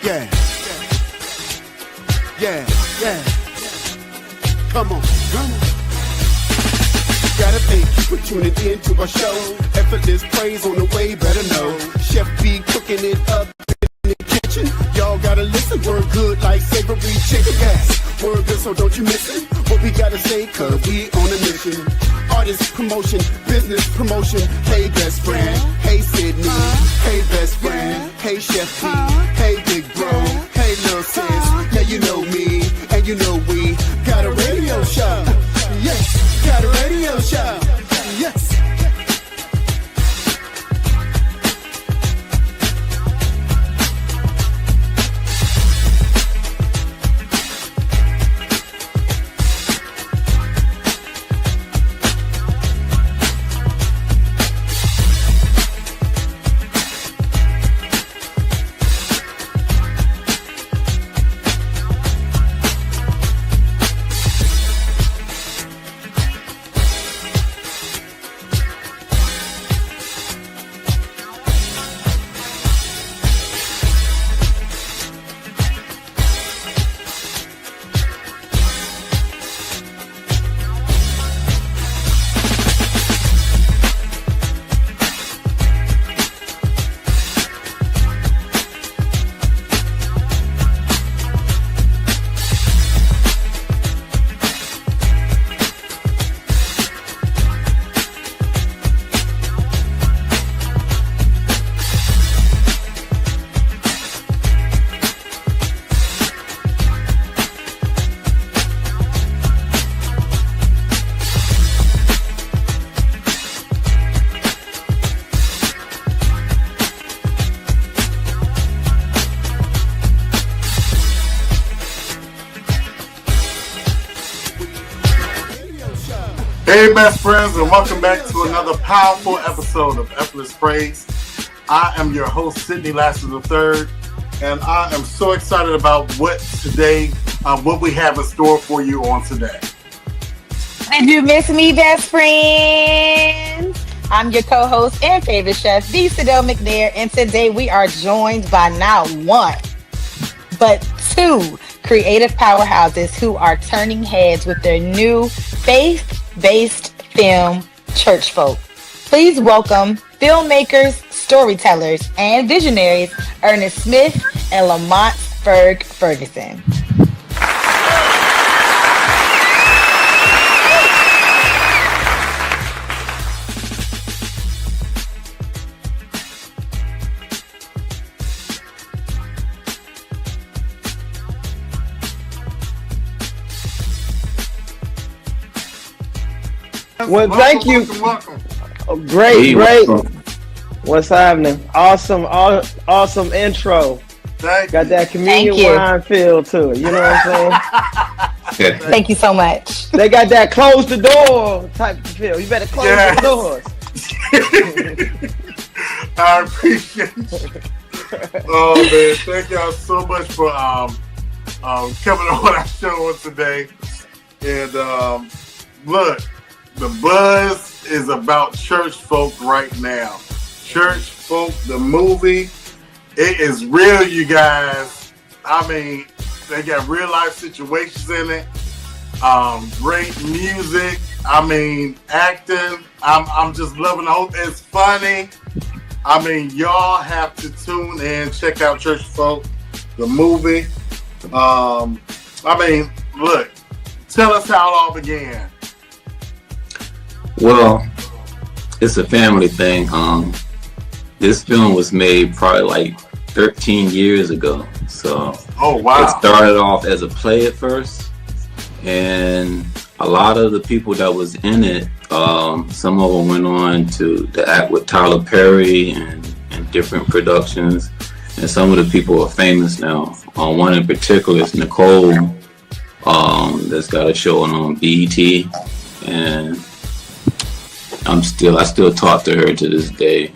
Yeah. Yeah, yeah. Come on, come on. Gotta thank you for tuning in to our show. Effortless praise on the way, better know. Chef B cooking it up in the kitchen. Y'all gotta listen, word good like savory chicken. Yes, word good, so don't you miss it. What we gotta say, cause we on a mission. Artist promotion, business promotion. Hey best friend, hey Sidney, hey best friend, hey Chef B, hey big bro, hey little sis. Yeah, you know me, and you know we got a radio show. Yes, got a radio show. Yes. Hey best friends, and welcome back to another powerful episode of Effortless Praise. I am your host, Sidney Lassiter III, and I am so excited about what we have in store for you on today. Did you miss me, best friends? I'm your co-host and favorite chef, the Sydell McNair, and today we are joined by not one, but two creative powerhouses who are turning heads with their new faith-based film, ChurchFolk. Please welcome filmmakers, storytellers, and visionaries, Ernest Smith and Lamont Ferguson. Well, thank you. Welcome. Oh, great. What's happening? Awesome intro. Got that communion wine feel to it. You know what I'm saying? Thank you so much. They got that close the door type of feel. You better close the doors. I appreciate you. Oh man, thank y'all so much for coming on our show today. And look, the buzz is about ChurchFolk right now. ChurchFolk, the movie, it is real, you guys. I mean, they got real life situations in it. Great music. I mean, acting. I'm just loving the whole. It's funny. I mean, y'all have to tune in, check out ChurchFolk, the movie. I mean, look, tell us how it all began. Well, it's a family thing. This film was made probably like 13 years ago. So oh wow! It started off as a play at first, and a lot of the people that was in it, some of them went on to act with Tyler Perry and different productions, and some of the people are famous now. One in particular is Nicole, that's got a show on BET, and I still talk to her to this day.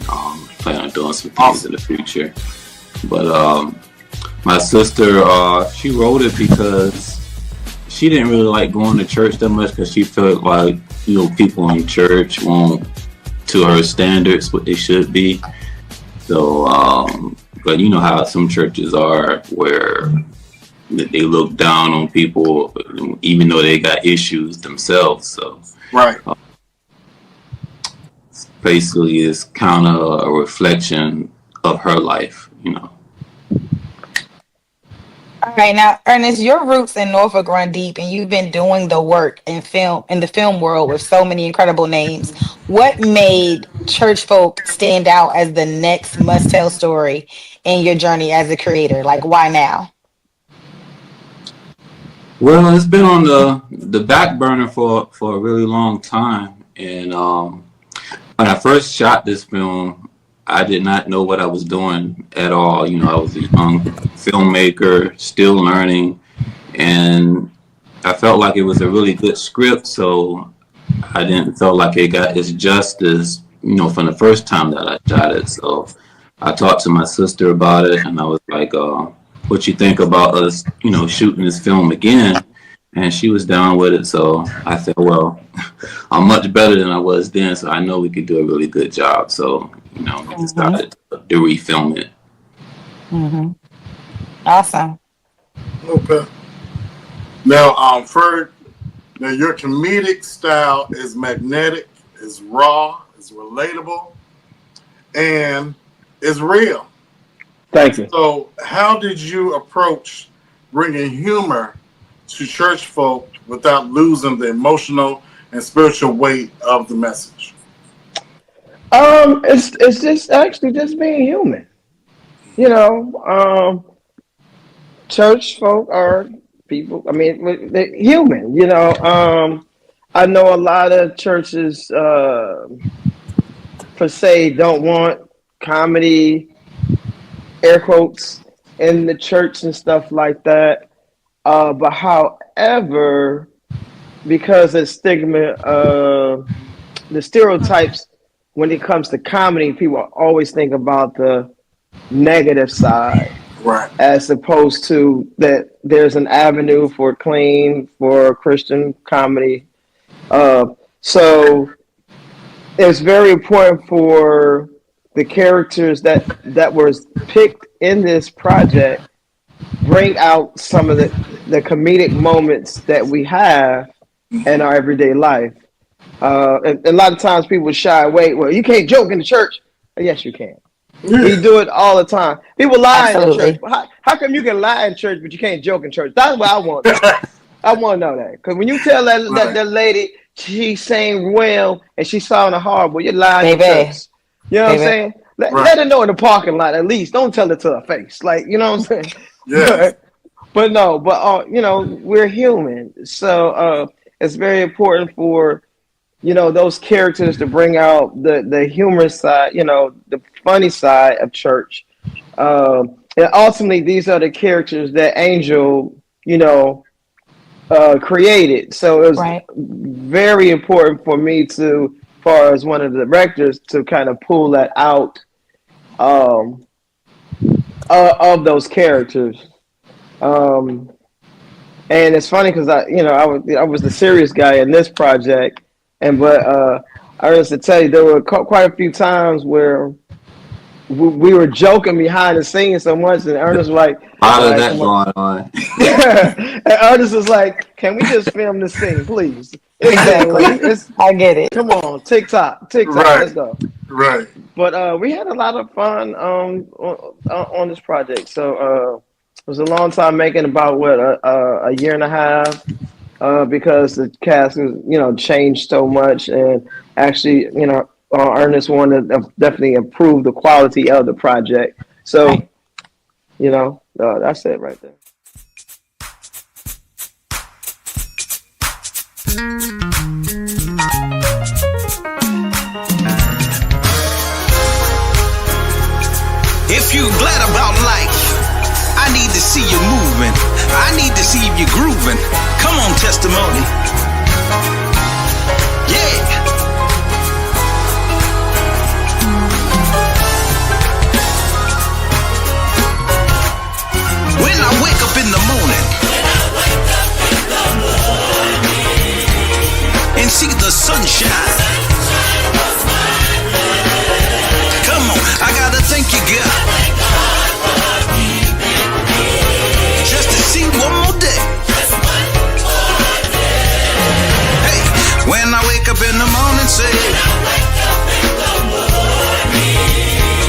Plan on doing some things in the future. But my sister, she wrote it because she didn't really like going to church that much, because she felt like, people in church weren't to her standards what they should be. So but you know how some churches are, where they look down on people, even though they got issues themselves. So right. Basically, it's kind of a reflection of her life, you know. All right, now Ernest, your roots in Norfolk run deep, and you've been doing the work in the film world with so many incredible names. What made ChurchFolk stand out as the next must-tell story in your journey as a creator? Like, why now? Well, it's been on the back burner for a really long time, and when I first shot this film, I did not know what I was doing at all. You know, I was a young filmmaker, still learning, and I felt like it was a really good script, so I didn't feel like it got its justice, you know, from the first time that I shot it. So I talked to my sister about it, and I was like, what you think about us, you know, shooting this film again? And she was down with it, so I said, well, I'm much better than I was then, so I know we could do a really good job. So, you know, we decided to refilm it. Mm-hmm. Awesome. Okay. Now, Ferg, now your comedic style is magnetic, is raw, is relatable, and is real. Thank you. So, how did you approach bringing humor to ChurchFolk without losing the emotional and spiritual weight of the message? It's just actually just being human. You know, ChurchFolk are people. I mean, they're human. You know, I know a lot of churches, per se, don't want comedy, air quotes, in the church and stuff like that. But however, because of stigma, the stereotypes when it comes to comedy, people always think about the negative side, right? As opposed to that there's an avenue for Christian comedy. So it's very important for the characters that was picked in this project bring out some of the comedic moments that we have in our everyday life. And a lot of times people shy away. Well, you can't joke in the church. Yes, you can. We do it all the time. People lie in the church. How come you can lie in church, but you can't joke in church? That's what I want. I want to know that. Because when you tell that lady she sang well and she sounded horrible, you're lying in church. You know what I'm saying? Let her know in the parking lot at least. Don't tell it to her face. Like, you know what I'm saying? Yeah. But you know, we're human. So it's very important for, you know, those characters to bring out the humorous side, you know, the funny side of church. And ultimately, these are the characters that Angel, you know, created. So it was very important for me to, as far as one of the directors, to kind of pull that out of those characters. And it's funny because I was the serious guy in this project, but I was to tell you there were quite a few times where we were joking behind the scenes so much, and Ernest was like, "How is that going on?" And Ernest was like, "Can we just film this scene, please?" Exactly. I get it. Come on, TikTok, let's go. Right. But we had a lot of fun on this project. So it was a long time making, about a year and a half, because the cast was, you know, changed so much, and actually, you know, Ernest wanted to definitely improve the quality of the project. So, you know, that's it right there. If you're glad about life, I need to see you moving. I need to see you grooving. Come on, testimony. Yeah. When I wake up in the morning, and see the sunshine. Come on, I gotta thank you, God. wake up in the morning, say,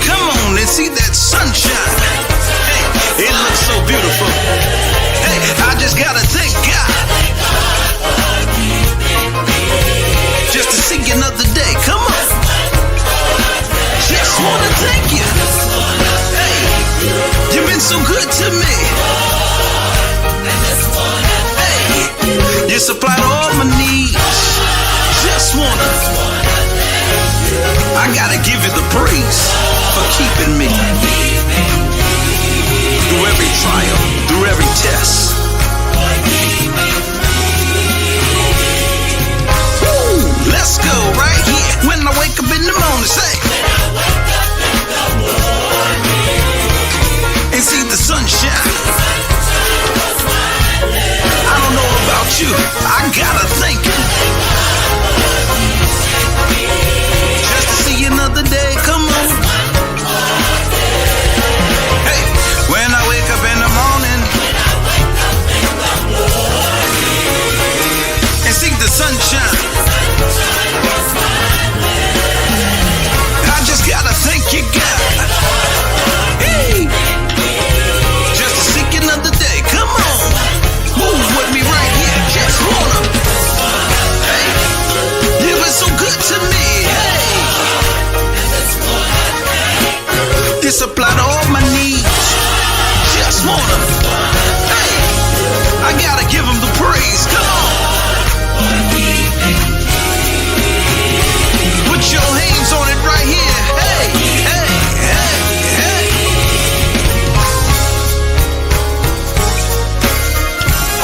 come on and see that sunshine. Hey, it looks so beautiful. Hey, I just gotta thank God. Just to see another day, come on. Just wanna thank you. Hey, you've been so good to me. Hey, you supplied all my needs. Just wanna, I gotta give you the praise for keeping me through every trial, through every test. Woo, let's go right here. When I wake up in the morning, say, and see the sunshine. I don't know about you, I gotta thank you. Just to see another day, come on. Hey, when I wake up in the morning and see the sunshine, I just gotta thank you, God. Hey, just to see another day, come on. Move with me right here, just wanna. Hey, you've been so good to me. Hey, you supplied all my needs. Just wanna. Hey, I gotta give him the praise. Come on. Put your hands on it right here. Hey, hey, hey, hey.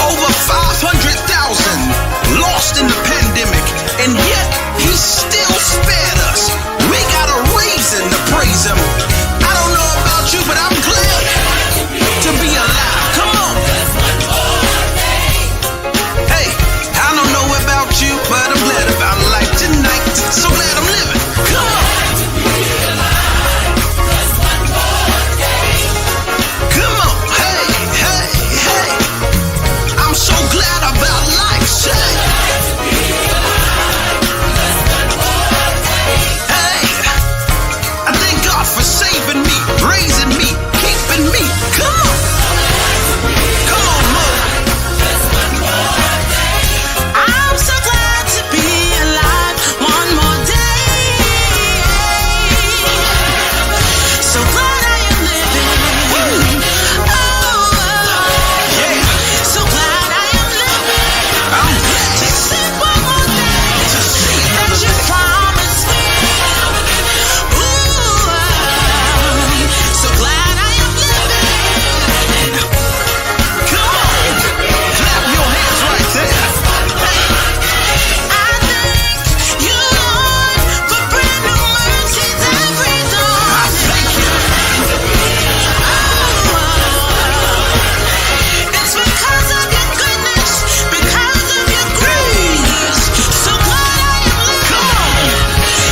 Over 500,000 lost in the pandemic, and yet he still spared us. We got a reason to praise him. I don't know about you, but I'm glad to be alive. Come on. Hey, I don't know about you, but I'm glad about life tonight. So glad I'm living. Come on. Come on. Hey, hey, hey. I'm so glad about life. Say. Hey, I thank God for saving me, raising me, keeping me. Come on. Come on, Mo. I'm so glad to be alive one more day. So glad I am living. Oh, Yeah, so glad I am living. I'm glad To see one more day to see that you promised me. Ooh, so glad I am living. Come on. Clap your hands right there. I thank you, Lord, for brand new mercies every dawn. I thank you. It's because of your goodness, because of your grace. So glad I am living. Come on.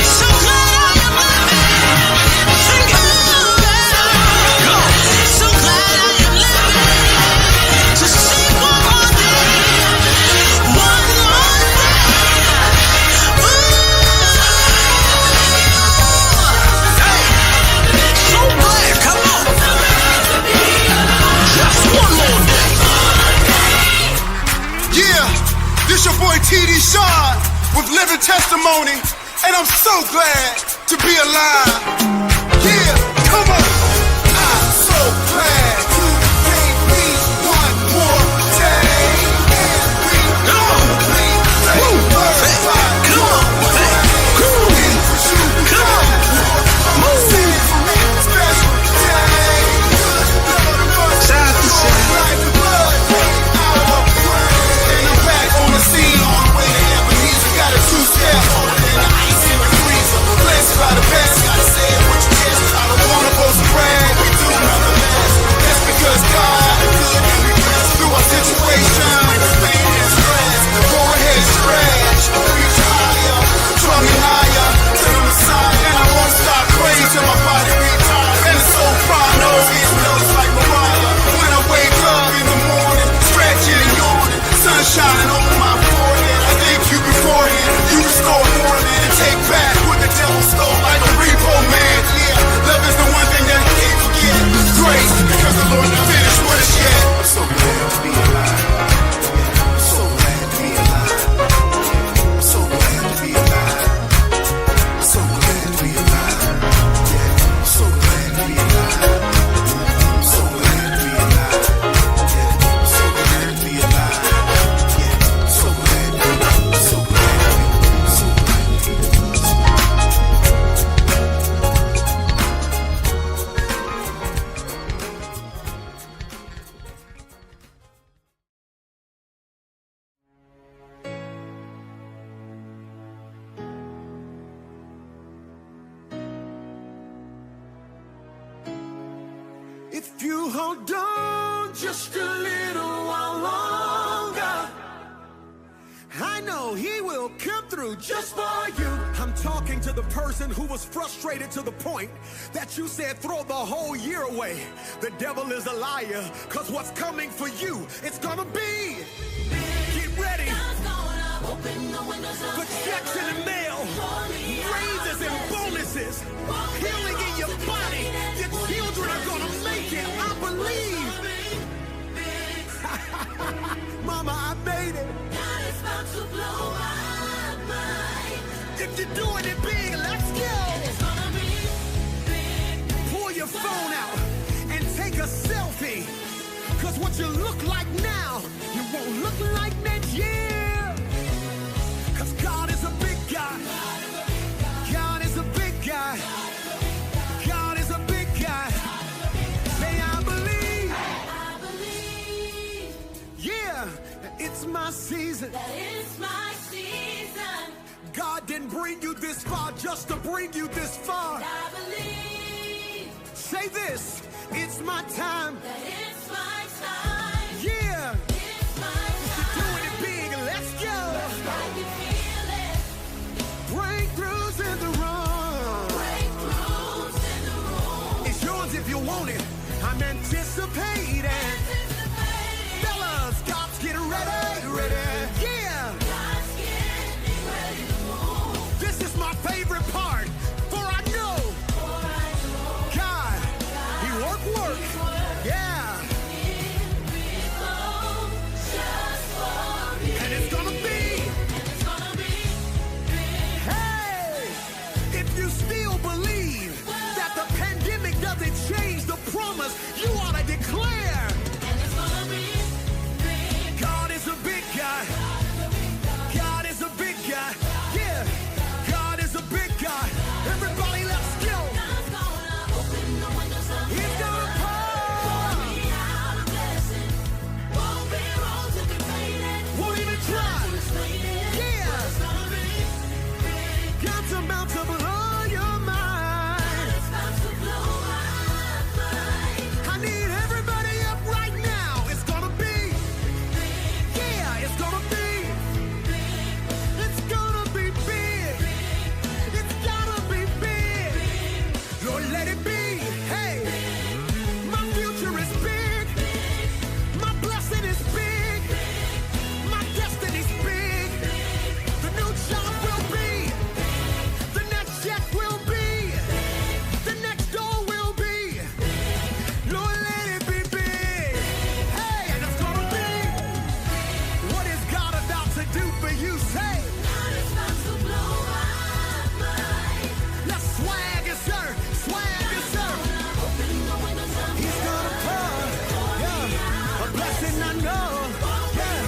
So glad I am living. Sing it. Go. So glad I am living. To see one more day. One more day. Hey, so glad. Come on. Just one more day. Yeah, this your boy TD Shaw with living testimony, and I'm so glad to be alive. Yeah, come on. I'm so glad to be one more day. Come on. Woo. Hey, come on. Hey, cool. Come on. Move. Side to side. And I'm back on the scene. Got a two-step. And the ice in the freezer. Blessed by the best. Gotta say it what you If you hold on just a little while longer, I know he will come through just for you. I'm talking to the person who was frustrated to the point that you said throw the whole year away. The devil is a liar, cause what's coming for you, it's gonna be. Get ready for checks in the mail, raises and bonuses, healing in your body. Your children are gonna make it, I believe. Mama, I made it. If you're doing it big, let's go. Pull your phone out and take a selfie. Cause what you look like now, you won't look like next year. Cause God is a big guy. God is a big guy. God is a big guy. Say, I believe. Yeah, it's my season. God didn't bring you this far just to bring you this far. I believe. Say this, it's my time. It's my time. Yeah. It's my time. You're doing it big, let's go. I can feel it. Breakthroughs in the room. Breakthroughs in the room. It's yours if you want it. I'm anticipating. Fellas, God's getting ready, ready. Yeah. This is my favorite part, for I know God, He work, yeah. And it's gonna be, hey, if you still believe that the pandemic doesn't change the promise, you ought to declare, God is a big guy. God is a big guy. Yeah. God is a big guy. Everybody, let's go. He's gonna pour. Won't even try. Yeah. God's about to blow your mind. I need everybody up right now. It's gonna be. Yeah, it's gonna be. It's gonna be big. It's gotta be big. Lord, let it be. Hey, my future is big. My blessing is big. My destiny's big. The new job will be. The next check will be. The next door will be. Lord, let it be big. Hey, and it's gonna be. What is God about to do for you? Say. Let's swag it, sir. Swag it, sir. He's gonna pour. Yeah. A blessing I know. Yeah.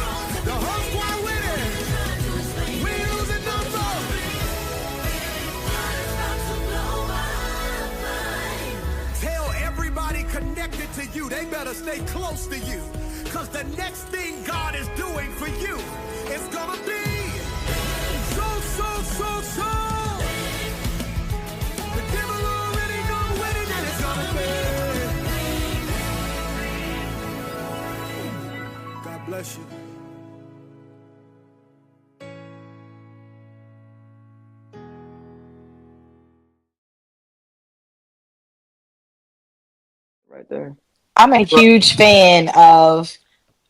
The whole squad with it. We losing number. Tell everybody connected to you, they better stay close to you. Cause the next thing God is doing for you is gonna be so. The devil already know when it is gonna be. God bless you. Right there. I'm a huge fan of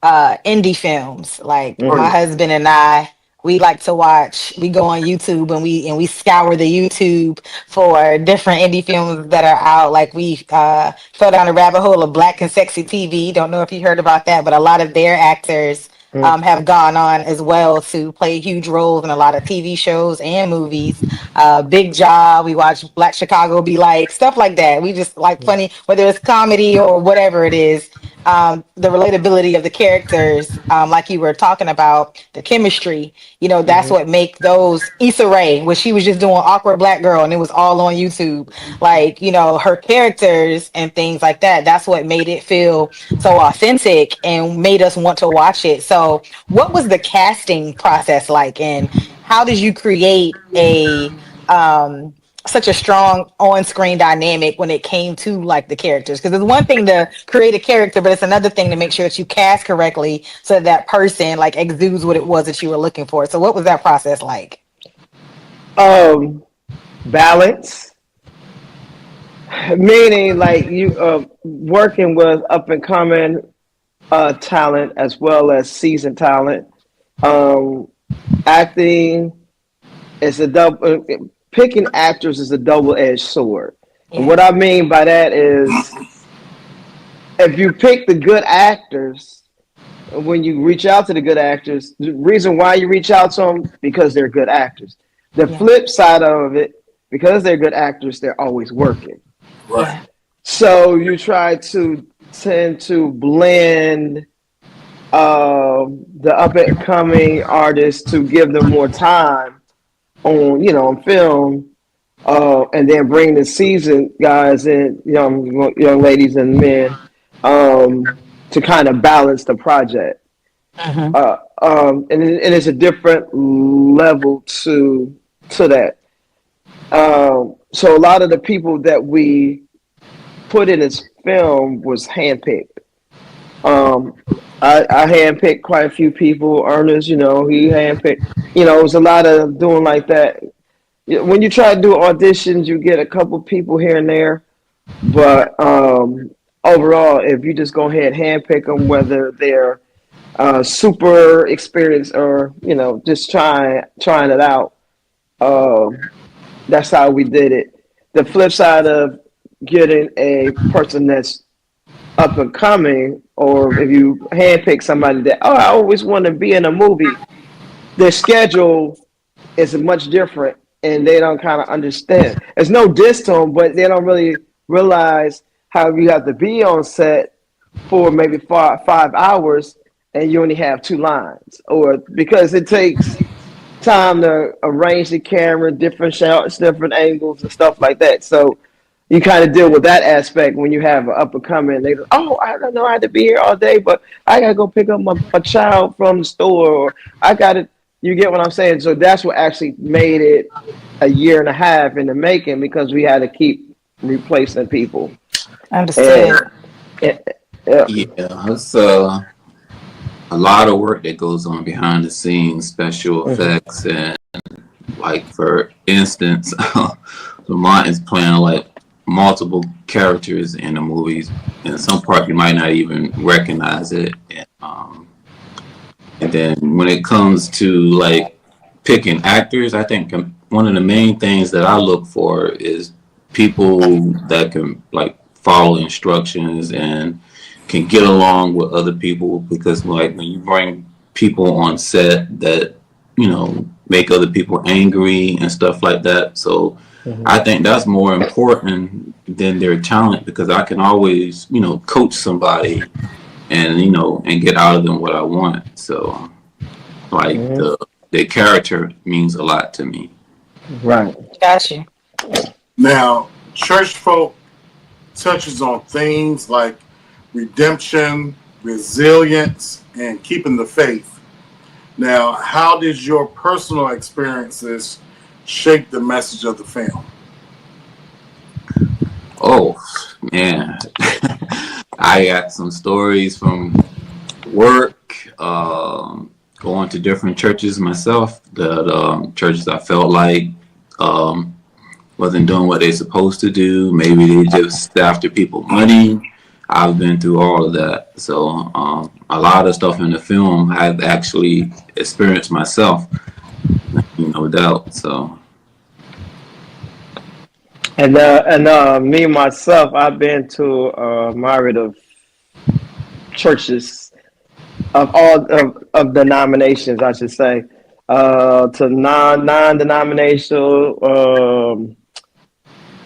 indie films. Like my husband and I, we like to watch. We go on YouTube and we scour the YouTube for different indie films that are out. Like we fell down the rabbit hole of Black and Sexy TV. Don't know if you heard about that, but a lot of their actors have gone on as well to play huge roles in a lot of TV shows and movies. Big Job, we watch Black Chicago Be Like, stuff like that. We just like funny, whether it's comedy or whatever it is. The relatability of the characters, like you were talking about, the chemistry, that's what make those. Issa Rae, where she was just doing awkward black girl and it was all on YouTube. Like, her characters and things like that. That's what made it feel so authentic and made us want to watch it. So what was the casting process like, and how did you create such a strong on-screen dynamic when it came to like the characters? Because it's one thing to create a character, but it's another thing to make sure that you cast correctly so that, that person like exudes what it was that you were looking for. So what was that process like? Um, Balance, meaning like you working with up and coming talent as well as seasoned talent. Um, Acting is a double. Picking actors is a double-edged sword. And what I mean by that is, if you pick the good actors, when you reach out to the good actors, the reason why you reach out to them because they're good actors. The flip side of it, because they're good actors, they're always working. Right. So you try to tend to blend the up and coming artists to give them more time on film, and then bring the seasoned guys in, young ladies and men, to kind of balance the project. And it's a different level to that. So a lot of the people that we put in this film was handpicked. I handpicked quite a few people. Ernest, he handpicked. It was a lot of doing like that. When you try to do auditions, you get a couple people here and there, but overall, if you just go ahead and handpick them, whether they're super experienced or just trying it out, that's how we did it. The flip side of getting a person that's up and coming, or if you handpick somebody that, I always want to be in a movie, their schedule is much different and they don't kind of understand. There's no diss to them, but they don't really realize how you have to be on set for maybe 5 hours and you only have 2 lines, or because it takes time to arrange the camera, different shots, different angles and stuff like that. So you kind of deal with that aspect when you have an up and coming. They go, I don't know, I had to be here all day, but I gotta go pick up a child from the store, or I gotta. You get what I'm saying? So that's what actually made it a year and a half in the making, because we had to keep replacing people. Understood. Yeah, it's a lot of work that goes on behind the scenes, special effects, and like for instance, Lamont is playing like multiple characters in the movies. In some part, you might not even recognize it. And then when it comes to like picking actors, I think one of the main things that I look for is people that can like follow instructions and can get along with other people, because like when you bring people on set that make other people angry and stuff like that, so I think that's more important than their talent, because I can always coach somebody and and get out of them what I want. So like the character means a lot to me. Right. Got you. Now, ChurchFolk touches on themes like redemption, resilience, and keeping the faith. Now, how did your personal experiences shape the message of the film? Oh man, I got some stories from work, going to different churches myself, that churches I felt like wasn't doing what they're supposed to do. Maybe they just after people money. I've been through all of that. So a lot of stuff in the film I've actually experienced myself, no doubt. So. And me myself, I've been to a myriad of churches of all of denominations, I should say, to non-denominational,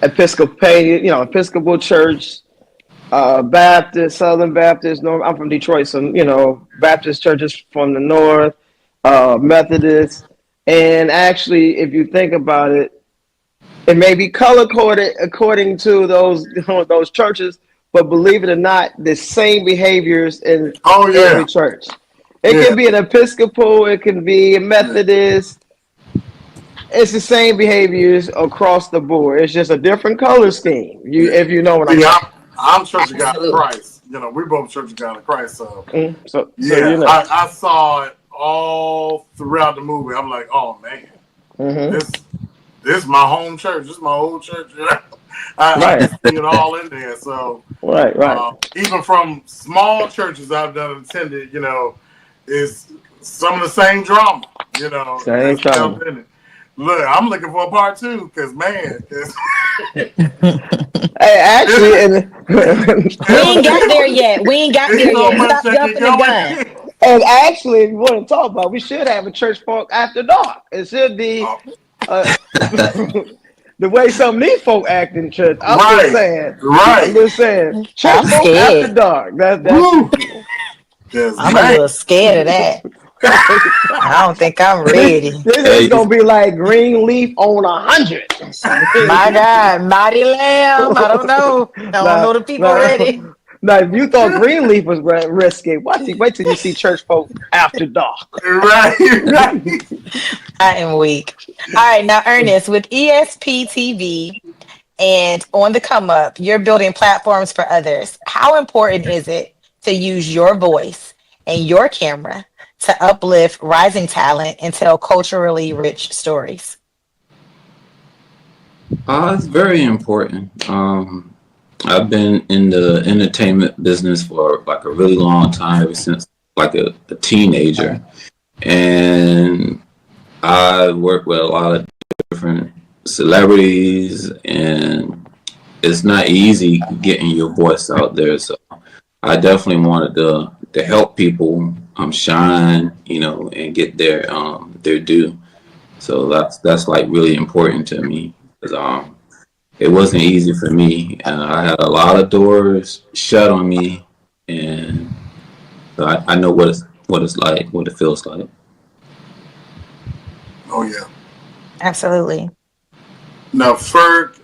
Episcopal church, Baptist, Southern Baptist. I'm from Detroit, so Baptist churches from the north, Methodist, and actually, if you think about it, it may be color coded according to those churches, but believe it or not, the same behaviors in every church. It can be an Episcopal, it can be a Methodist, It's the same behaviors across the board. It's just a different color scheme. If you know what I'm See, saying. I'm Church of God in Absolutely. Christ. You know, we both Church of God in Christ. So So yeah, you know. I saw it all throughout the movie. I'm like, oh man, this is my home church. This is my old church. I Right, just see it all in there. So right. even from small churches I've done attended, you know, is some of the same drama. You know, Same that's trauma. built in it. Look, I'm looking for a part 2 because man, Hey, actually, We ain't got there yet. We ain't got it's there so yet. much Stop that can jumping the go gun. in. and actually, if you want to talk about, we should have a ChurchFolk after dark. It should be Oh, the way some of these folk act in church. I'm just right, saying. I'm right. just saying. I'm ChurchFolk after scared. dark. That's Woo! Because I'm a man, little scared of that. I don't think I'm ready. this is Hey, gonna be like green leaf on 100. My God, mighty lamb. I don't know. I don't now, know the people ready. now, now, if you thought Greenleaf was risky, wait till you see ChurchFolk after dark. right, right. I am weak. All right, now Ernest, with ESP TV and on the come up, you're building platforms for others. How important is it to use your voice and your camera to uplift rising talent and tell culturally rich stories? it's very important. I've been in the entertainment business for like a really long time, ever since like a teenager. And I work with a lot of different celebrities, and it's not easy getting your voice out there. So I definitely wanted to help people shine, you know, and get their due. So that's like really important to me, because it wasn't easy for me. I had a lot of doors shut on me, and so I know what it's like, what it feels like. Oh yeah. Absolutely. Now, Ferg,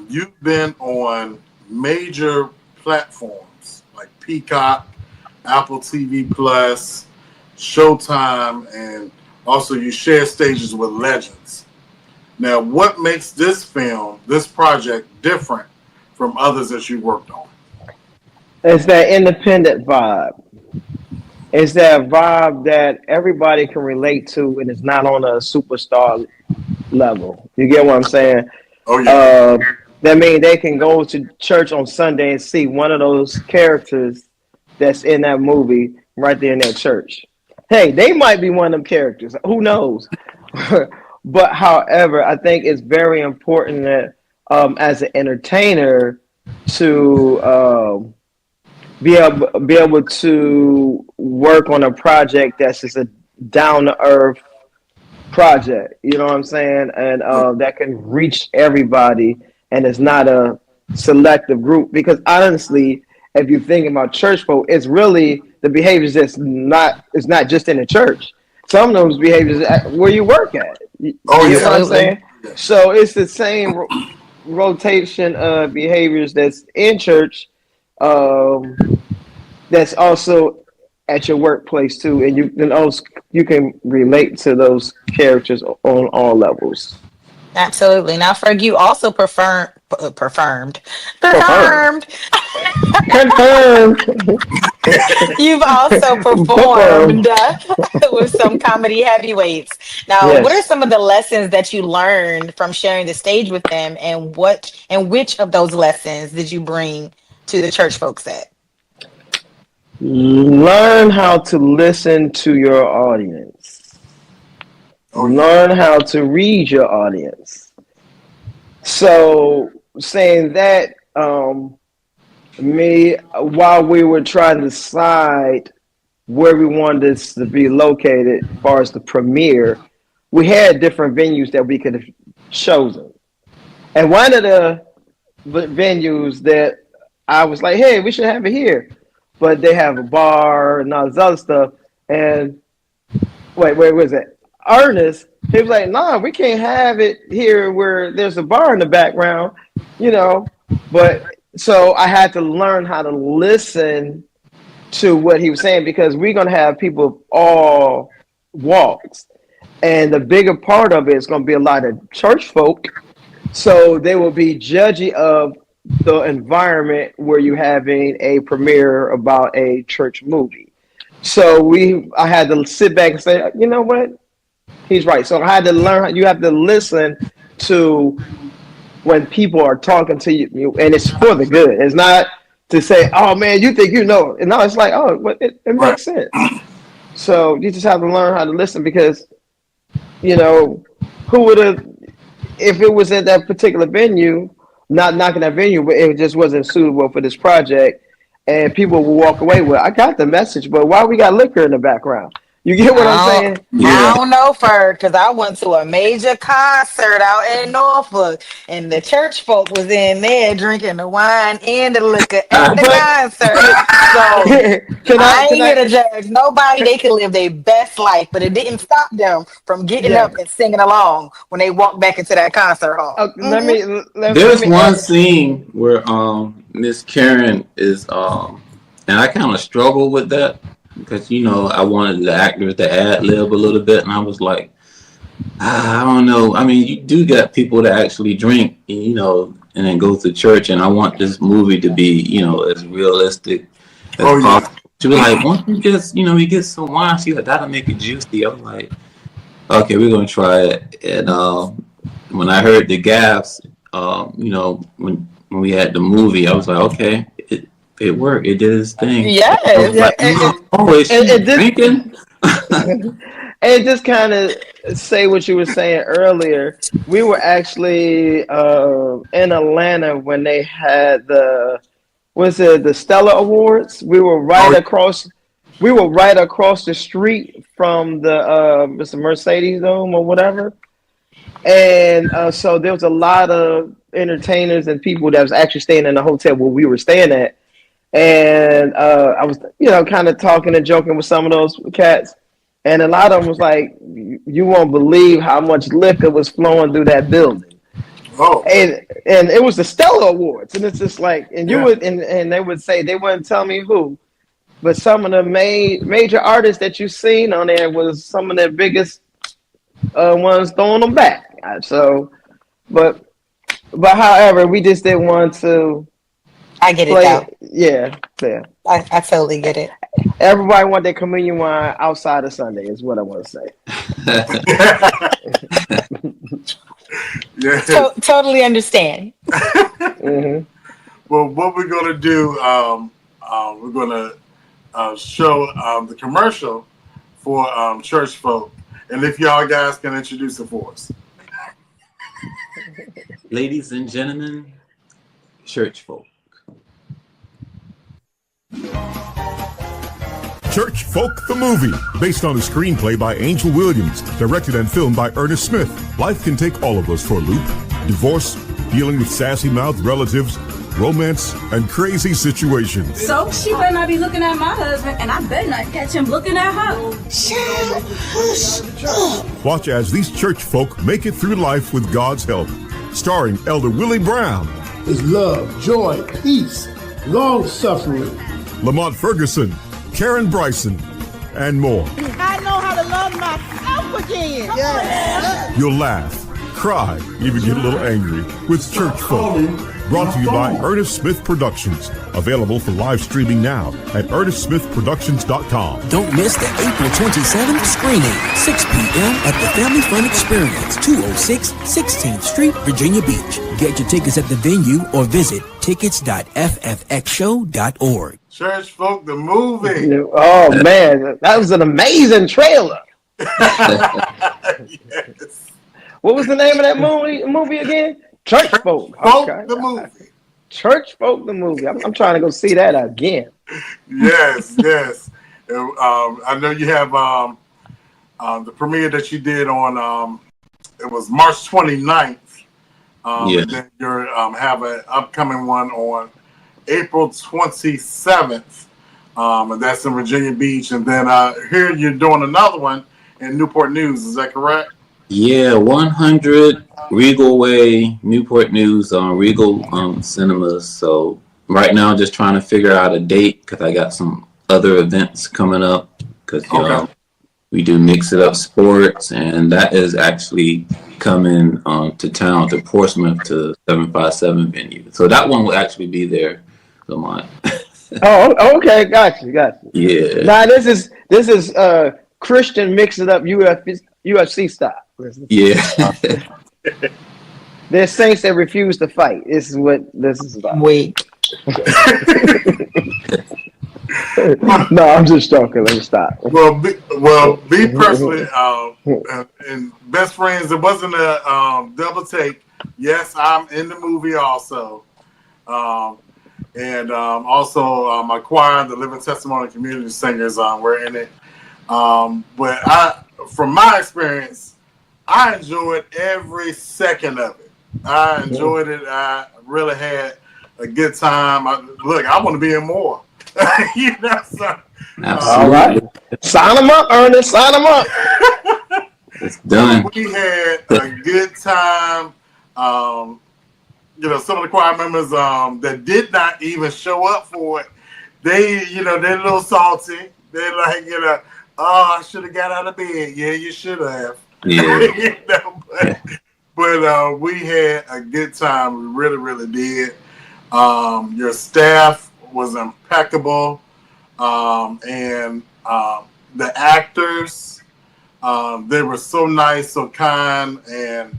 you've been on major platforms like Peacock, Apple TV Plus, Showtime, and also you share stages with legends. Now, what makes this project, different from others that you worked on? It's that independent vibe. It's that vibe that everybody can relate to, and it's not on a superstar level. You get what I'm saying? Oh yeah. That means they can go to church on Sunday and see one of those characters that's in that movie right there in that church. Hey, they might be one of them characters. Who knows? But however, I think it's very important that as an entertainer to be able to work on a project that's just a down to earth project. You know what I'm saying? And that can reach everybody, and it's not a selective group. Because honestly, if you think about church folk, it's really the behaviors that's not. It's not just in the church. Some of those behaviors where you work at. You Oh get yeah. what I'm Absolutely. saying? So it's the same rotation of behaviors that's in church. Um, that's also at your workplace too, and you can relate to those characters on all levels. Absolutely. Now, Ferg, you also performed. Confirmed. Performed. Confirmed. You've also performed Confirmed. with some comedy heavyweights. Now, what are Yes. some of the lessons that you learned from sharing the stage with them, and which of those lessons did you bring to the church folk set? Learn how to listen to your audience. Oh yeah. Learn how to read your audience. So saying that, while we were trying to decide where we wanted this to be located as far as the premiere, we had different venues that we could have chosen. And one of the venues that I was like, hey, we should have it here. But they have a bar and all this other stuff. And wait, where was it? Ernest, he was like, nah, we can't have it here where there's a bar in the background, you know. But so I had to learn how to listen to what he was saying, because we're going to have people of all walks. And the bigger part of it is going to be a lot of church folk. So they will be judgy of the environment where you're having a premiere about a church movie. So I had to sit back and say, you know what? He's right. So I had to learn. You have to listen to when people are talking to you, and it's for the good. It's not to say, "Oh man, you think you know." No, it's like, "Oh, it makes sense." So you just have to learn how to listen because, who would have, if it was at that particular venue, not knocking that venue, but it just wasn't suitable for this project, and people will walk away with, "I got the message, but why we got liquor in the background?" You get what I'm saying? I don't know, Ferg, because I went to a major concert out in Norfolk, and the church folk was in there drinking the wine and the liquor at the concert. So I ain't here to judge nobody. They can live their best life, but it didn't stop them from getting up and singing along when they walked back into that concert hall. There's one scene where Miss Karen is and I kind of struggle with that. Because, I wanted the actors to ad-lib a little bit, and I was like, I don't know. I mean, you do get people that actually drink, and then go to church, and I want this movie to be, as realistic as possible. She was like, once you just, you get some wine, she's like, that'll make it juicy. I was like, okay, we're going to try it. And when I heard the gaffes, when we had the movie, I was like, okay, it worked. It did its thing. Yes. Drinking. And just kind of say what you were saying earlier. We were actually in Atlanta when they had the Stella Awards. We were right across the street from the Mercedes Dome or whatever. And so there was a lot of entertainers and people that was actually staying in the hotel where we were staying at. And I was, kind of talking and joking with some of those cats. And a lot of them was like, you won't believe how much liquor was flowing through that building. Oh. And it was the Stella Awards. And it's just like, and you would, and they would say, they wouldn't tell me who, but some of the major artists that you've seen on there was some of their biggest ones throwing them back. So, but however, we just didn't want to. I get it though. Yeah. I totally get it. Everybody want their communion wine outside of Sunday is what I want to say. Totally understand. Mm-hmm. Well, what we're going to do, we're going to show the commercial for ChurchFolk. And if y'all guys can introduce it for us. Ladies and gentlemen, ChurchFolk. ChurchFolk the movie, based on a screenplay by Angel Williams, directed and filmed by Ernest Smith. Life can take all of us for a loop. Divorce, dealing with sassy-mouthed relatives, romance, and crazy situations. So she better not be looking at my husband, and I better not catch him looking at her. Shut up. Watch as these church folk make it through life with God's help. Starring Elder Willie Brown. Is love, joy, peace, long-suffering. Lamont Ferguson, Karen Bryson, and more. I know how to love myself again. Yes. You'll laugh, cry, even get a little angry with ChurchFolk. Brought to you by Ernest Smith Productions. Available for live streaming now at ErnestSmithProductions.com. Don't miss the April 27th screening, 6 p.m. at the Family Fun Experience, 206 16th Street, Virginia Beach. Get your tickets at the venue or visit tickets.ffxshow.org. ChurchFolk the movie. Oh man, that was an amazing trailer. Yes. What was the name of that movie again? ChurchFolk. Okay. The movie. ChurchFolk the movie. I'm trying to go see that again. Yes. I know you have the premiere that you did on it was March 29th. And then you have an upcoming one on April 27th. And that's in Virginia Beach. And then here you're doing another one in Newport News. Is that correct? Yeah, 100 Regal Way, Newport News on Regal Cinemas. So right now, I'm just trying to figure out a date because I got some other events coming up. Because we We do Mix It Up Sports, and that is actually coming to town, to Portsmouth, to 757 venue. So that one will actually be there, Lamont. Oh, okay, got you. Yeah. Now this is Christian Mix It Up UFC style. Yeah. There's saints that refuse to fight. This is what this is about. Wait. No, I'm just joking. Let me stop. Well, me personally, and best friends, it wasn't a double take. Yes, I'm in the movie also. And also my choir, the Living Testimony Community Singers, we're in it. But from my experience, I enjoyed every second of it. I enjoyed it. I really had a good time. I want to be in more. You know, so, all right. Sign them up, Ernest. Sign them up. It's done. We had a good time. You know, some of the choir members that did not even show up for it, they're a little salty. They're like, oh, I should have got out of bed. Yeah, you should have. Yeah. But we had a good time. We really, really did. Your staff was impeccable, and the actors, they were so nice, so kind, and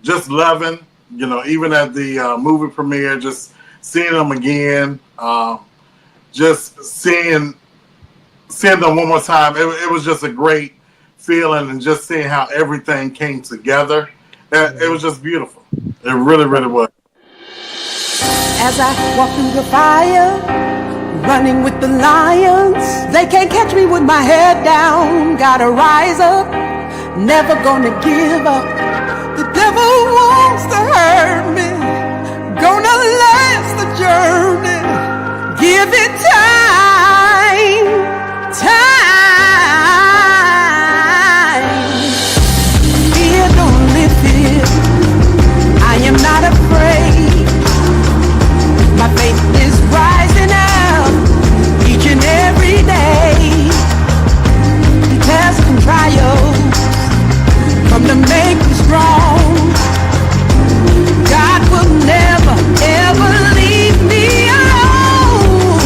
just loving. You know, even at the movie premiere, just seeing them again, just seeing them one more time. It was just a great feeling, and just seeing how everything came together. It was just beautiful. It really, really was. As I walk through the fire, running with the lions, they can't catch me with my head down. Gotta rise up, never gonna give up. The devil wants to hurt me, gonna last the journey. Give it time. Fear, don't live fear. I am not afraid. My faith is rising up each and every day. The tests and trials come to make me strong. God will never, ever leave me alone.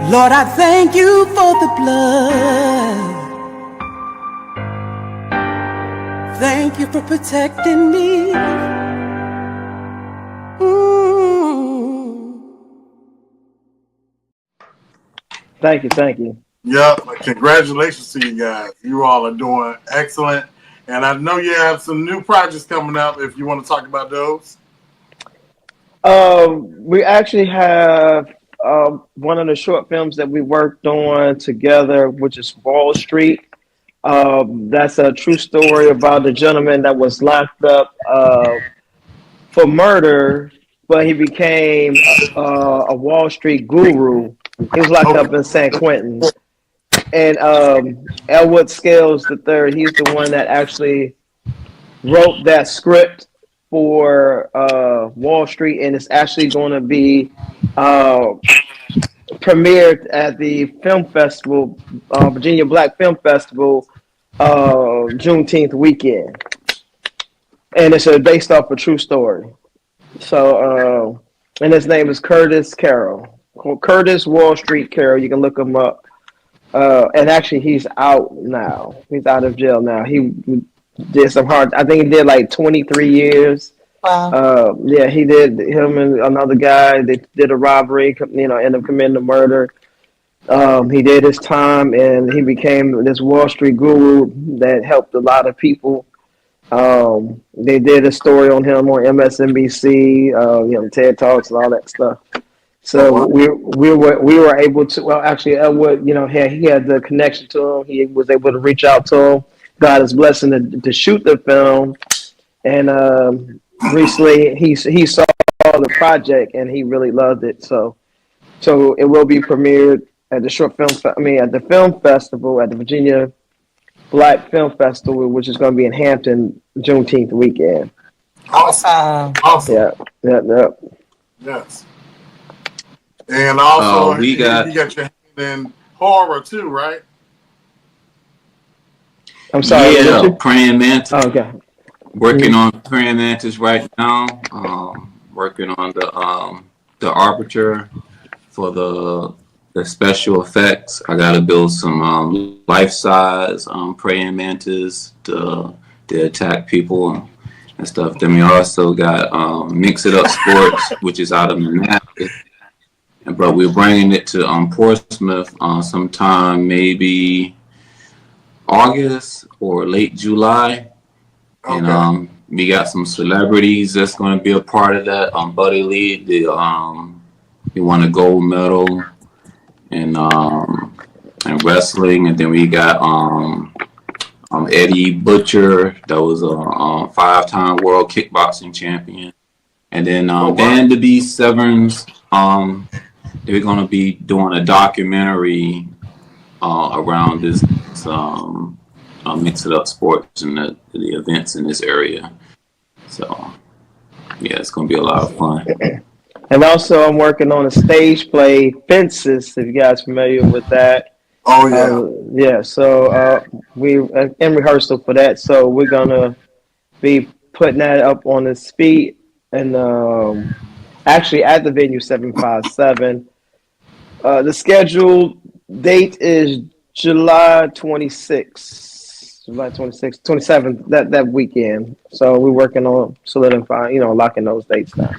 Lord, I thank you for the blood. Thank you for protecting me. Thank you. Yep. Congratulations to you guys. You all are doing excellent. And I know you have some new projects coming up if you want to talk about those. We actually have one of the short films that we worked on together, which is Wall Street. That's a true story about a gentleman that was locked up for murder, but he became a Wall Street guru. He was locked up in San Quentin. And Elwood Scales III, he's the one that actually wrote that script for Wall Street, and it's actually going to be premiered at the film festival, Virginia Black Film Festival, Juneteenth weekend. And it's based off a true story. So, and his name is Curtis Carroll. Curtis Wall Street Carroll. You can look him up. And actually, he's out now. He's out of jail now. He did some hard. I think he did like 23 years. Wow. Yeah, he did. Him and another guy. They did a robbery. Ended up committing a murder. He did his time, and he became this Wall Street guru that helped a lot of people. They did a story on him on MSNBC, TED Talks and all that stuff. So we were able to. Well, actually, Elwood, he had the connection to him. He was able to reach out to him. God is blessing to shoot the film, and recently he saw the project and he really loved it. So it will be premiered at the at the film festival at the Virginia Black Film Festival, which is going to be in Hampton Juneteenth weekend. Awesome. Yeah. Yes. And also, you got your hand in horror too, right? I'm sorry. Yeah, Praying Mantis. Oh, okay. Working on Praying Mantis right now. Working on the Arbiter for the special effects. I got to build some life-size Praying Mantis to attack people and stuff. Then we also got Mix It Up Sports, which is out of McNair. But we're bringing it to Portsmouth sometime maybe August or late July. Okay. And we got some celebrities that's going to be a part of that. Buddy Lee, he won a gold medal in wrestling. And then we got Eddie Butcher, that was a 5-time world kickboxing champion. And then Dan the Beast Severns, they're going to be doing a documentary around this Mix It Up Sports and the events in this area. So, yeah, it's going to be a lot of fun. And also, I'm working on a stage play, Fences, if you guys are familiar with that. Oh, yeah. Yeah, so we're in rehearsal for that. So we're going to be putting that up on the speed and actually at the venue 757. The scheduled date is July 26th, 27th, that weekend. So we're working on solidifying, locking those dates down.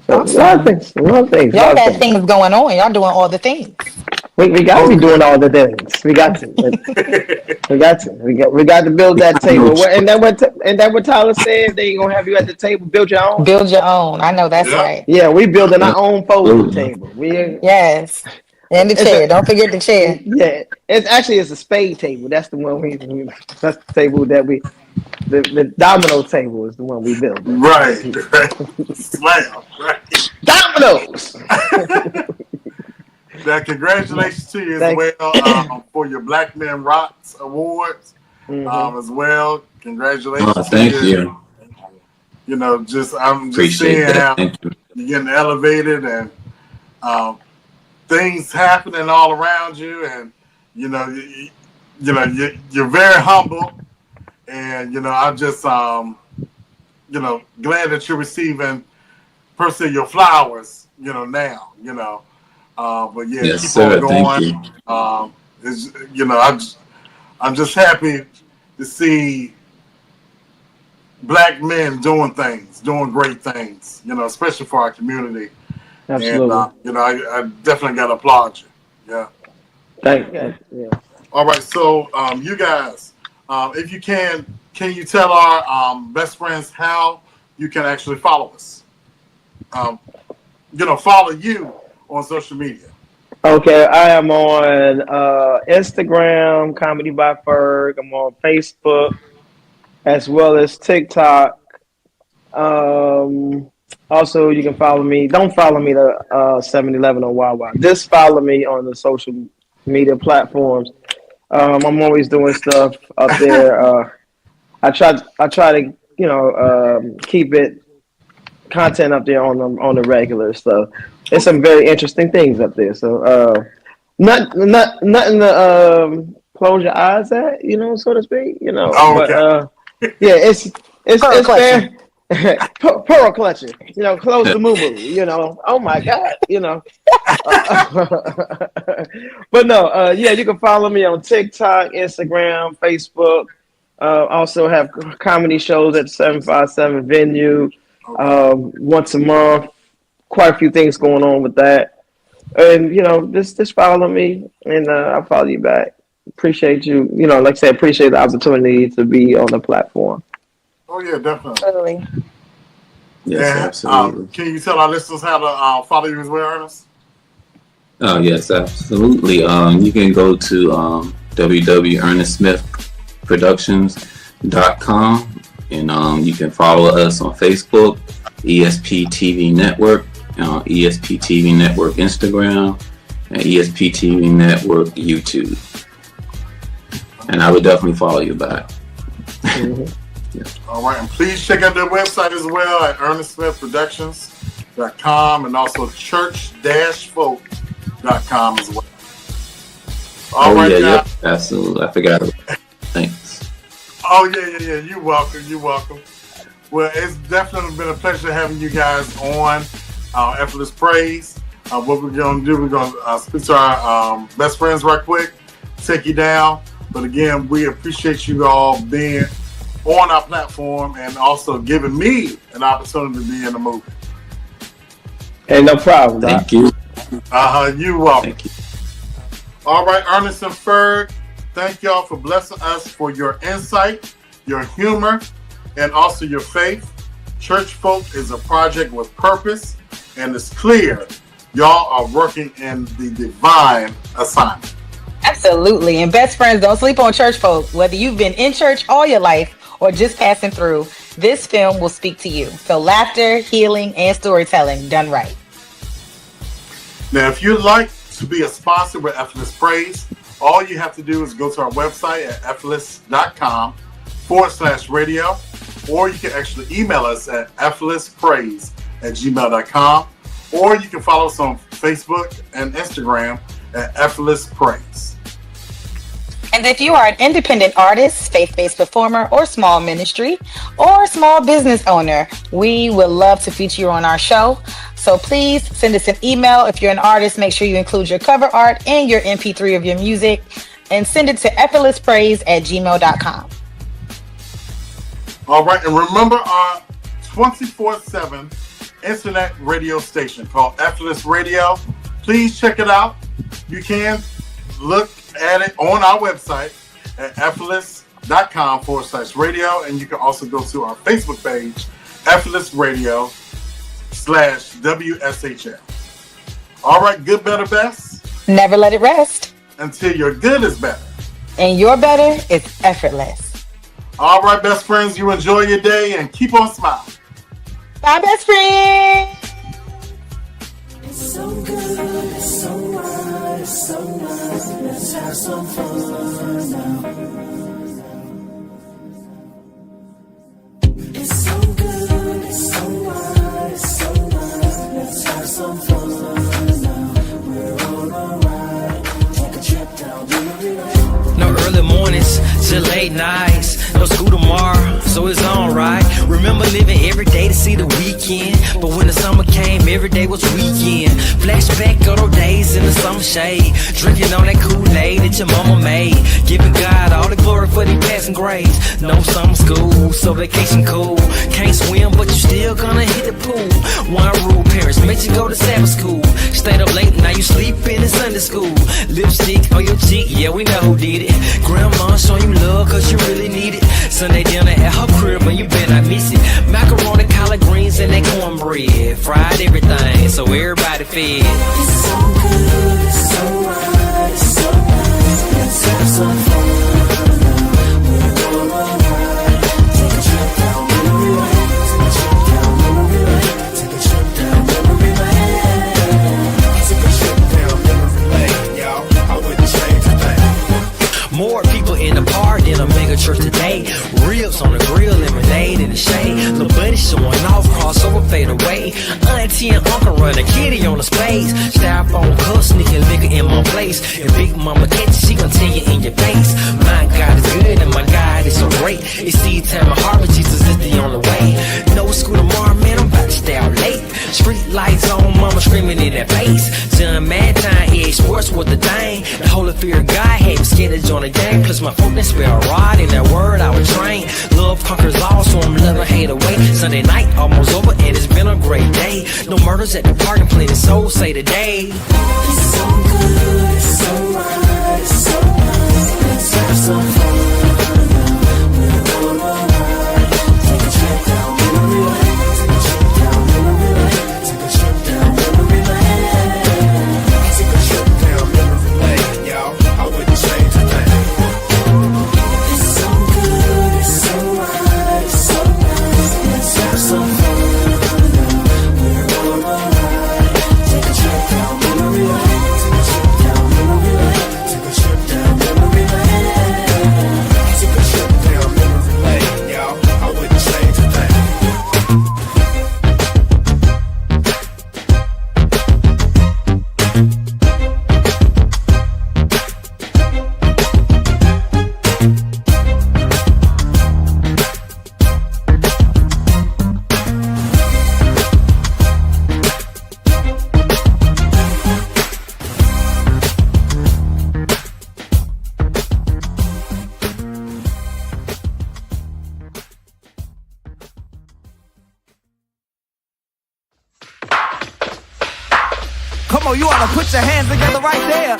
So Awesome. a lot of things. Y'all got things going on. Y'all doing all the things. We got to be doing all the things. We got to. We got to build that table. And that what Tyler said. They ain't gonna have you at the table. Build your own. Build your own. I know that's right. Yeah, we building our own folding table. Yes. And the chair. Don't forget the chair. Yeah, it's a spade table. That's the one that's the table that the domino table is the one we built. Right. Slam. Right. Dominoes. Now, congratulations to you as well for your Black Men Rocks Awards as well. Congratulations. Thank you. I'm just seeing how you're getting elevated and things happening all around you, and you're very humble, and I'm just glad that you're receiving per se your flowers now But yeah, Yes, keep sir. on Thank going. I'm just happy to see Black men doing great things, especially for our community. Absolutely. And, I definitely got to applaud you. Yeah. Thank you. Yeah. All right. So, you guys, if you can you tell our best friends how you can actually follow us? Follow you on social media. Okay, I am on Instagram, Comedy by Ferg. I'm on Facebook as well as TikTok. Also, you can follow me. Don't follow me to 7-Eleven or Wawa. Just follow me on the social media platforms. I'm always doing stuff up there. I try to keep it content up there on the regular stuff. There's some very interesting things up there. So nothing to close your eyes at, so to speak. Oh, okay. But yeah, it's fair. Pearl clutching, close the moo-moo, oh my God, But no, you can follow me on TikTok, Instagram, Facebook. Also have comedy shows at 757 Venue once a month. Quite a few things going on with that. And, just follow me and I'll follow you back. Appreciate you. Like I said, appreciate the opportunity to be on the platform. Oh, yeah, definitely. Totally. Yes, absolutely. Can you tell our listeners how to follow you as well, Ernest? Oh, yes, absolutely. You can go to www.ernestSmithProductions.com and you can follow us on Facebook, ESP TV Network, ESP TV Network Instagram, and ESP TV Network YouTube. And I would definitely follow you back. Mm-hmm. Yeah. All right, and please check out their website as well at ErnestSmithProductions.com and also church-folk.com as well. All right, yeah, absolutely. I forgot it. Thanks. Oh, yeah. You're welcome. Well, it's definitely been a pleasure having you guys on Effortless Praise. What we're going to do, we're going to speak to our best friends right quick, take you down. But again, we appreciate you all being on our platform and also giving me an opportunity to be in the movie. Hey, no problem. Thank you. You're welcome. Thank you. All right, Ernest and Ferg, thank y'all for blessing us for your insight, your humor, and also your faith. ChurchFolk is a project with purpose, and it's clear y'all are working in the divine assignment. Absolutely. And best friends, don't sleep on ChurchFolk. Whether you've been in church all your life or just passing through, this film will speak to you. So laughter, healing, and storytelling done right. Now, if you'd like to be a sponsor with Effortless Praise, all you have to do is go to our website at effortless.com/radio, or you can actually email us at effortlesspraise@gmail.com, or you can follow us on Facebook and Instagram at Effortless Praise. And if you are an independent artist, faith-based performer, or small ministry, or small business owner, we would love to feature you on our show. So please send us an email. If you're an artist, make sure you include your cover art and your MP3 of your music, and send it to effortlesspraise@gmail.com. All right, and remember our 24/7 internet radio station called Effortless Radio. Please check it out. You can look at it on our website at effortless.com/radio, and you can also go to our Facebook page, Effortless Radio/WSHL. All right, good, better, best. Never let it rest. Until your good is better. And your better is effortless. All right, best friends, you enjoy your day and keep on smiling. Bye, best friend. It's so good, it's so wide, it's so nice. Let's have some fun now. It's so good, it's so wide, it's so nice. Let's have some fun now. We're on a ride. Take a trip down memory lane. No early mornings till late nights. No school tomorrow, so it's alright. Remember living every day to see the weekend. But when the summer came, every day was weekend. Flashback of those days in the summer shade, drinking on that Kool-Aid that your mama made, giving God all the glory for the passing grades. No summer school, so vacation cool. Can't swim, but you still gonna hit the pool. One rule, parents make you go to Sabbath school. Stayed up late, now you sleeping in Sunday school. Lipstick on your cheek, yeah, we know who did it. Grandma showing you love, cause you really need it. Sunday dinner at her crib, and you better not miss it. Macaroni, collard greens, and that cornbread. Fried everything, so everybody fed. It's so good, it's so right, it's so nice. Let's have some fun now. We're all alright. Take a trip down memory lane. Take a trip down memory lane. Take a trip down memory lane. Take a trip down memory lane, y'all. I wouldn't change a thing. More people in the bar than a mega church today. Ribs on the grill, lemonade in the shade. Little buddy showing off, crossover fade away. Auntie and uncle run a kitty on the space. Styrofoam cup, sneaking liquor in my place. And Big Mama catch you, she gon' tell you in your face. My God is good and my God is so great. It's seed time of harvest, Jesus is the only way. No school tomorrow, man, I'm about to stay out late. Street lights on, mama screaming in that face. John Madtime, EA Sports was the thing. The holy fear of God had me scared to join the gang. Plus my folk didn't spell rod in that word I was trained. Love conquers all, so I'm loving hate away. Sunday night almost over and it's been a great day. No murders at the park and plenty souls say today. It's so good, it's so right, it's so nice. Let's have some fun now. We're all alright. Take a trip down memory lane. Take a trip down memory lane. Take a trip down memory lane. Take a trip down memory lane, y'all. I wouldn't change a thing. It's so good, it's so right, it's so nice. Let's have some fun now. We're all alright. Take a trip down memory lane. Take a trip down memory lane. Take a trip down memory lane. Take a trip down memory lane, y'all. I wouldn't change a thing. Come on, you ought to put your hands together right there.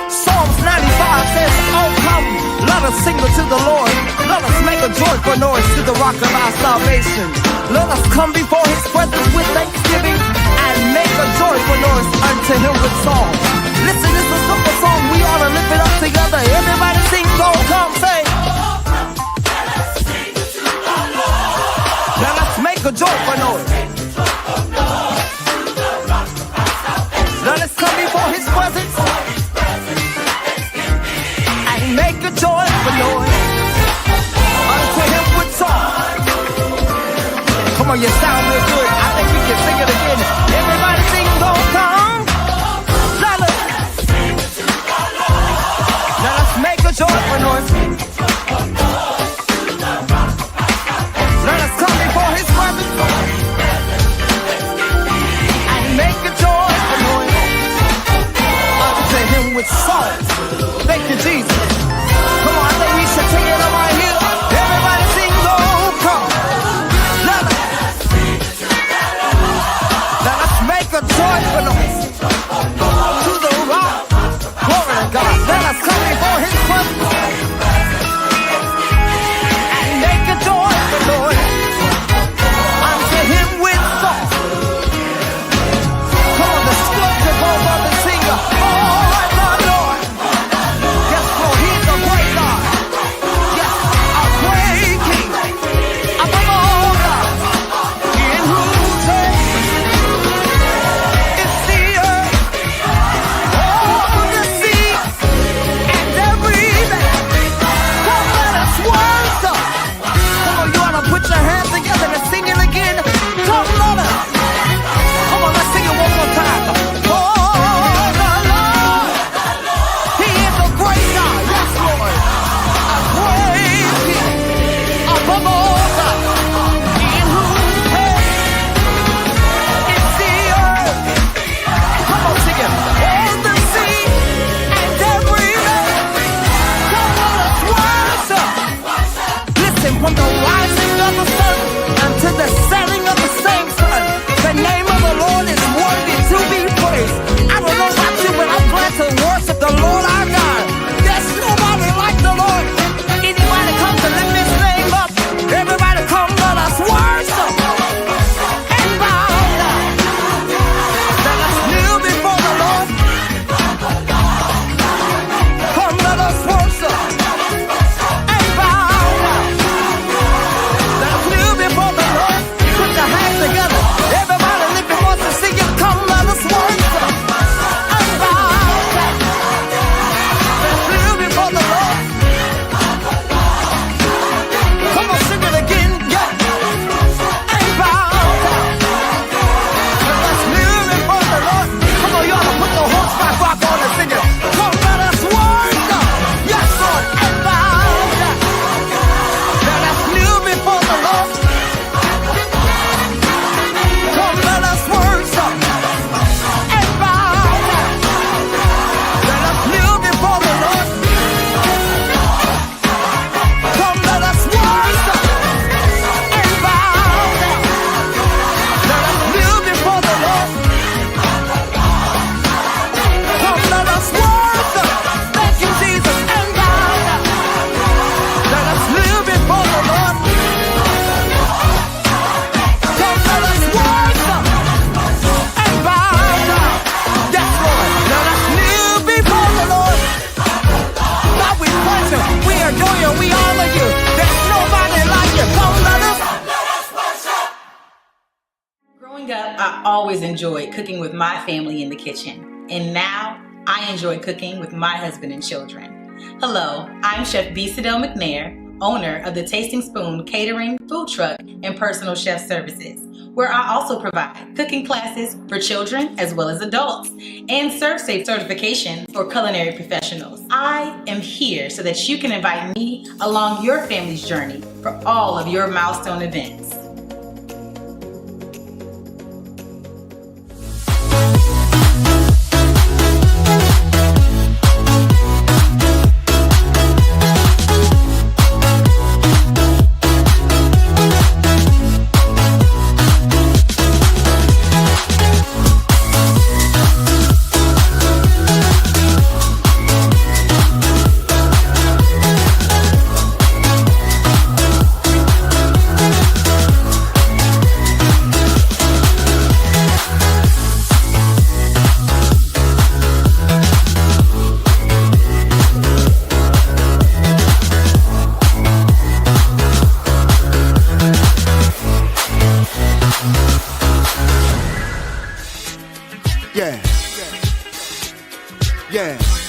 Psalms 95 says, oh come, let us sing unto the Lord. Let us make a joyful noise to the rock of our salvation. Let us come before his presence with thanksgiving and make a joyful noise unto him with song. Listen, this is a simple song. We ought to lift it up together. Everybody sing, go, come, say. Let us make a joyful noise. Let us come before his presence and make a joyful noise unto him with song. Come on, you sound real good. I think we can sing it again. Everybody sing, go, come. Let us make a joyful noise. Let us come before his presence and make a joyful noise unto him with song. Thank you, Jesus. Come on, I think we should take it up right here. Everybody sing, go, come. Let us make a joyful noise to the rock. Glory to God. Let us come before his presence always enjoyed cooking with my family in the kitchen, and now I enjoy cooking with my husband and children. Hello, I'm Chef Sydell McNair, owner of the Tasting Spoon Catering, Food Truck, and Personal Chef Services, where I also provide cooking classes for children as well as adults and ServSafe certification for culinary professionals. I am here so that you can invite me along your family's journey for all of your milestone events.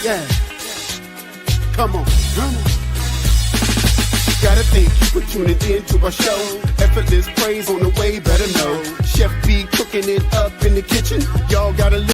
Yeah. Come on. Gotta thank you for tuning in to our show. Effortless praise on the way, better know. Chef B cooking it up in the kitchen. Y'all gotta